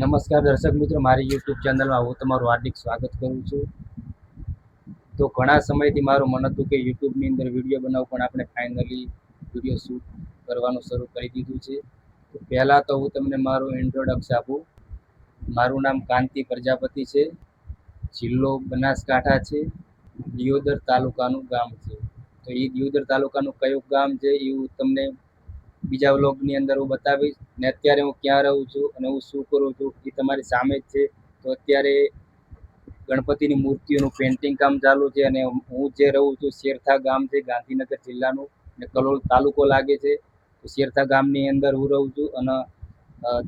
નમસ્કાર દર્શક મિત્રો, મારી યુટ્યુબ ચેનલમાં હું તમારું હાર્દિક સ્વાગત કરું છું. તો ઘણા સમયથી મારું મન હતું કે યુટ્યુબની અંદર વિડીયો બનાવું, પણ આપણે ફાઇનલી વિડીયો શૂટ કરવાનું શરૂ કરી દીધું છે. તો પહેલાં તો હું તમને મારું ઇન્ટ્રોડક્શન આપું. મારું નામ કાંતિ પ્રજાપતિ છે, જિલ્લો બનાસકાંઠા છે, દિયોદર તાલુકાનું ગામ છે. તો એ દિયોદર તાલુકાનું કયું ગામ છે એ હું તમને બીજા વ્લોગની અંદર હું બતાવીશ. ને અત્યારે હું ક્યાં રહું છું અને હું શું કરું છું એ તમારી સામે જ છે. તો અત્યારે ગણપતિની મૂર્તિઓનું પેન્ટિંગ કામ ચાલુ છે અને હું જે રહું છું શેરથા ગામ છે, ગાંધીનગર જિલ્લાનું, ને કલોલ તાલુકો લાગે છે. તો શેરથા ગામની અંદર હું રહું છું અને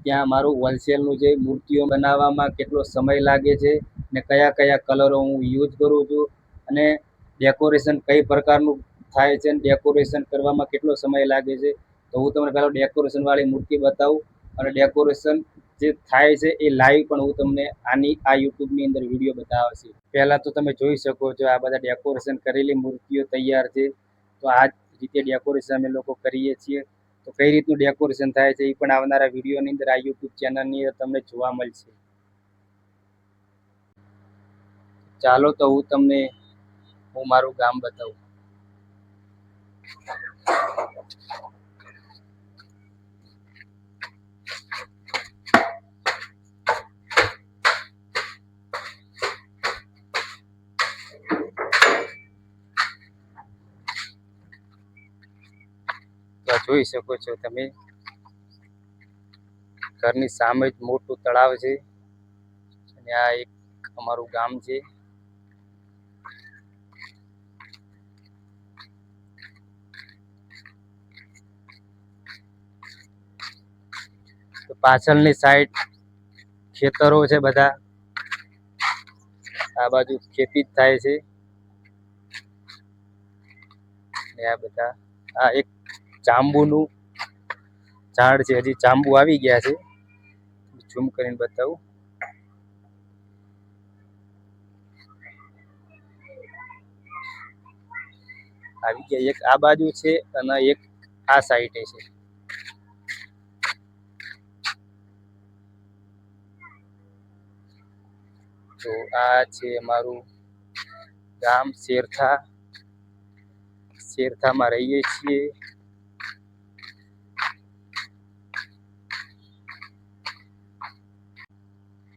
ત્યાં મારું હોલસેલનું જે મૂર્તિઓ બનાવવામાં કેટલો સમય લાગે છે ને કયા કયા કલરો હું યુઝ કરું છું અને ડેકોરેશન કઈ પ્રકારનું થાય છે, ડેકોરેશન કરવામાં કેટલો સમય લાગે છે. તો હું તમને પહેલાં ડેકોરેશનવાળી મૂર્તિ બતાવું અને ડેકોરેશન જે થાય છે એ લાઈવ પણ હું તમને આ યુટ્યુબની અંદર વિડીયો બતાવશે. પહેલાં તો તમે જોઈ શકો છો આ બધા ડેકોરેશન કરેલી મૂર્તિઓ તૈયાર છે. તો આ રીતે ડેકોરેશન અમે લોકો કરીએ છીએ. તો કઈ રીતનું ડેકોરેશન થાય છે એ પણ આવનારા વિડીયોની અંદર આ યુટ્યુબ ચેનલની અંદર તમને જોવા મળશે. ચાલો તો હું મારું ગામ બતાવું. તો જોઈ શકો છો તમે, ઘરની સામે જ મોટું તળાવ છે અને આ એક અમારું ગામ છે. તો પાછળની સાઈડ ખેતરો છે બધા, આ બાજુ ખેતી જ થાય છે. ને આ બધા આ એક જાંબુનું ઝાડ છે, હજી જાંબુ આવી ગયા છે. ઝૂમ કરીને બતાવું. આવી ગયા, એક આ બાજુ છે અને એક આ સાઈડે છે. તો આ છે અમારું ગામ શેરથા. શેરથામાં રહીએ છીએ.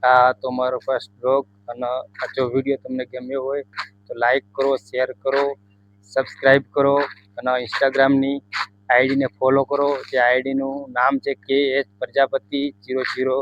આ તો મારો ફર્સ્ટ બ્લોગ, અને જો વિડીયો તમને ગમ્યો હોય તો લાઈક કરો, શેર કરો, સબસ્ક્રાઈબ કરો અને ઇન્સ્ટાગ્રામની આઈડીને ફોલો કરો. જે આઈડીનું નામ છે KH પ્રજાપતિ 00